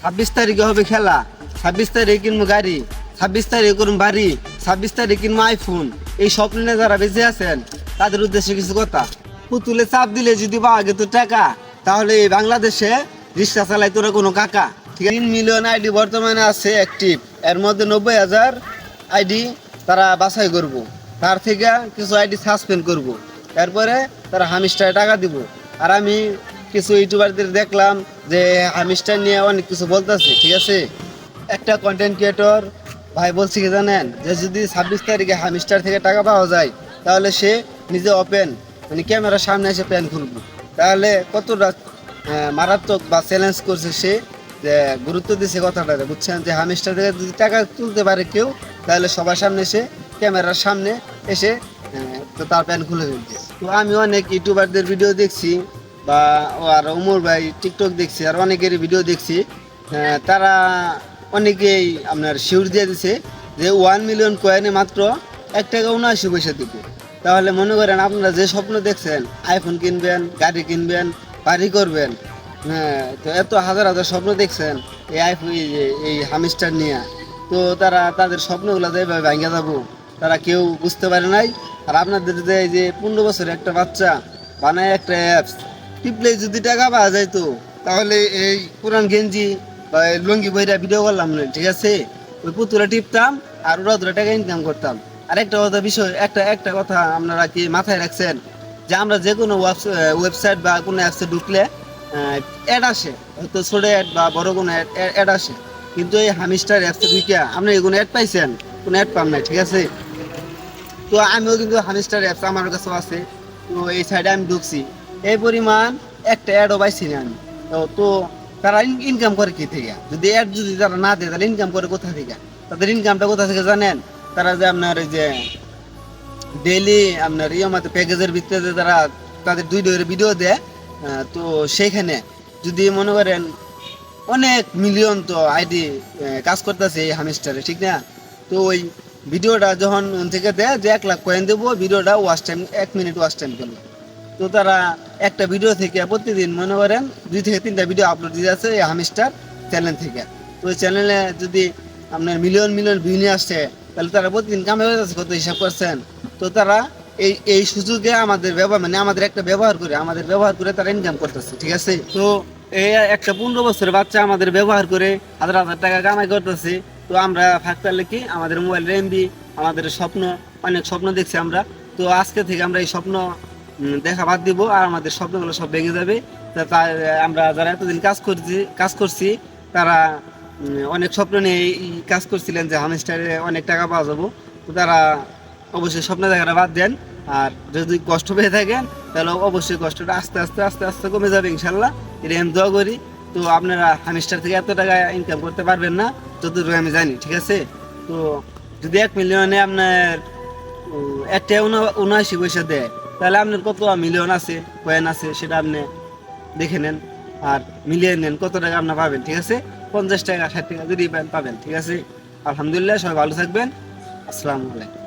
26 তারিখে হবে খেলা, 26 তারিখে কিনবো গাড়ি, 26 তারিখে করুন বাড়ি, 26 তারিখে কিনবো আইফোন। এই স্বপ্ন নিয়ে যারা বেঁচে আছেন তাদের উদ্দেশ্যে কিছু কথা। পুতুলে চাপ দিলে যদি পাওয়া যেত টাকা, তাহলে এই বাংলাদেশে রিক্সা চালাইতো না কোনো কাকা। ঠিক আছে, 3 মিলিয়ন আইডি বর্তমানে আছে অ্যাক্টিভ, এর মধ্যে 90,000 আইডি তারা বাছাই করব, তার থেকে কিছু আইডি সাসপেন্ড করব, এরপরে তারা হামিস্টারে টাকা দিব। আর আমি কিছু ইউটিউবারদের দেখলাম যে হামিস্টার নিয়ে অনেক কিছু বলতেছে। ঠিক আছে, একটা কন্টেন্ট ক্রিয়েটর ভাই বলছি কি জানেন, যে যদি 26 তারিখে হামিস্টার থেকে টাকা পাওয়া যায়, তাহলে সে নিজে ওপেন মানে ক্যামেরার সামনে এসে প্যান খুলবো। তাহলে কতটা মারাত্মক বা চ্যালেঞ্জ করছে সে, যে গুরুত্ব দিচ্ছে কথাটা, বুঝছেন? যে হামিস্টার থেকে যদি টাকা তুলতে পারে কেউ, তাহলে সবার সামনে এসে ক্যামেরার সামনে এসে তো তার প্যান খুলে ফেলছে। তো আমি অনেক ইউটিউবারদের ভিডিও দেখছি, বা আর ওমর ভাই টিকটক দেখছি, আর অনেকেরই ভিডিও দেখছি। তারা অনেকেই আপনার শিওর দিয়ে দিছে যে 1 মিলিয়ন কয়েনে মাত্র 1 টাকা 79 পয়সা দিব। তাহলে মনে করেন আপনারা যে স্বপ্ন দেখছেন, আইফোন কিনবেন, গাড়ি কিনবেন, বাড়ি করবেন, হ্যাঁ, তো এত হাজার হাজার স্বপ্ন দেখছেন এই আইফোন এই হামিস্টার নিয়ে, তো তারা তাদের স্বপ্নগুলো যেভাবে ভেঙে যাবো তারা কেউ বুঝতে পারে নাই। আর আপনাদের যে এই যে 15 বছরের একটা বাচ্চা বানায় একটা অ্যাপস, টিপলে যদি টাকা পাওয়া যাইতো, তাহলে এই পুরান গেঞ্জি বা এই লুঙ্গি বইরা ভিডিও করলাম না। ঠিক আছে, ওই পুতুলে টিপতাম আর ওরা ধরে টাকা ইনকাম করতাম। আর একটা কথা বিষয়, একটা কথা আপনারা কি মাথায় রাখছেন, যে আমরা যে কোনো ওয়েবসাইট বা কোনো অ্যাপসে ঢুকলে অ্যাড আসে, হয়তো ছোট অ্যাড বা বড় কোনো অ্যাড আসে, কিন্তু এই হামিস্টার অ্যাপসে ঢুকিয়া আপনি কোনো অ্যাড পাইছেন? কোনো অ্যাড পান নাই। ঠিক আছে, তো আমিও কিন্তু হামিস্টার অ্যাপস আমার কাছেও আছে, তো এই সাইডে আমি ঢুকছি, এই পরিমাণ একটা অ্যাডও পাইছি না আমি। তো তারা ইনকাম করে কি থেকে? যদি অ্যাড যদি তারা না দেয়, তাহলে ইনকাম করে কোথা থেকে? তাদের ইনকামটা কোথা থেকে জানেন? তারা যে আপনার এই যে ডেইলি আপনার মতো প্যাকেজের ভিত্তিতে তারা তাদের 2 ভিডিও দেয়, তো সেইখানে যদি মনে করেন অনেক মিলিয়ন তো আইডি কাজ করতেছে এই হামিস্টারে, ঠিক না? তো ওই ভিডিওটা যখন থেকে দেয় যে 1 লাখ কয়েন দেবো, ভিডিওটা watch time 1 minute watch time করলো, তো তারা একটা ভিডিও থেকে প্রতিদিন মনে করেন 2 থেকে 3টা ভিডিও আপলোড দিয়ে আছে এই হামিস্টার চ্যানেল থেকে। তো ওই চ্যানেলে যদি আপনার মিলিয়ন মিলিয়ন ভিউ নিয়ে আসছে, তাহলে তারা প্রতিদিন কামে হয়ে যাচ্ছে, কত হিসাব করছেন? তো তারা এই সুযোগে আমাদের ব্যবহার মানে আমাদের একটা ব্যবহার করে তারা ইনকাম করতেছে। ঠিক আছে, তো এই একটা 15 বছরের বাচ্চা আমাদের ব্যবহার করে হাজার হাজার টাকা কামাই করতেছে। তো আমরা ফাঁকতালে কি আমাদের মোবাইল এমবি, আমাদের স্বপ্ন, অনেক স্বপ্ন দেখছি আমরা। তো আজকে থেকে আমরা এই স্বপ্ন দেখা বাদ দিব, আর আমাদের স্বপ্নগুলো সব ভেঙে যাবে। আমরা যারা এতদিন কাজ করছি তারা অনেক স্বপ্ন নিয়ে এই কাজ করছিলেন যে হামস্টারে অনেক টাকা পাওয়া যাবো। তো তারা অবশ্যই স্বপ্ন দেখাটা বাদ দেন। আর যদি কষ্ট পেয়ে থাকেন, তাহলে অবশ্যই কষ্টটা আস্তে আস্তে আস্তে আস্তে কমে যাবে ইনশাল্লাহ, এটা আমি দোয়া করি। তো আপনারা হামস্টার থেকে এত টাকা ইনকাম করতে পারবেন না, যতটুকু আমি জানি। ঠিক আছে, তো যদি 1 মিলিয়নে আপনার 1 টাকা 79 পয়সা দেয়, তাহলে আপনার কত মিলিয়ন আছে, কয়েন আছে, সেটা আপনি দেখে নেন আর মিলিয়ে নেন কত টাকা আপনার পাবেন। ঠিক আছে, 50 টাকা 60 টাকা যদি পাবেন। ঠিক আছে, আলহামদুলিল্লাহ, সবাই ভালো থাকবেন। আসসালামু আলাইকুম।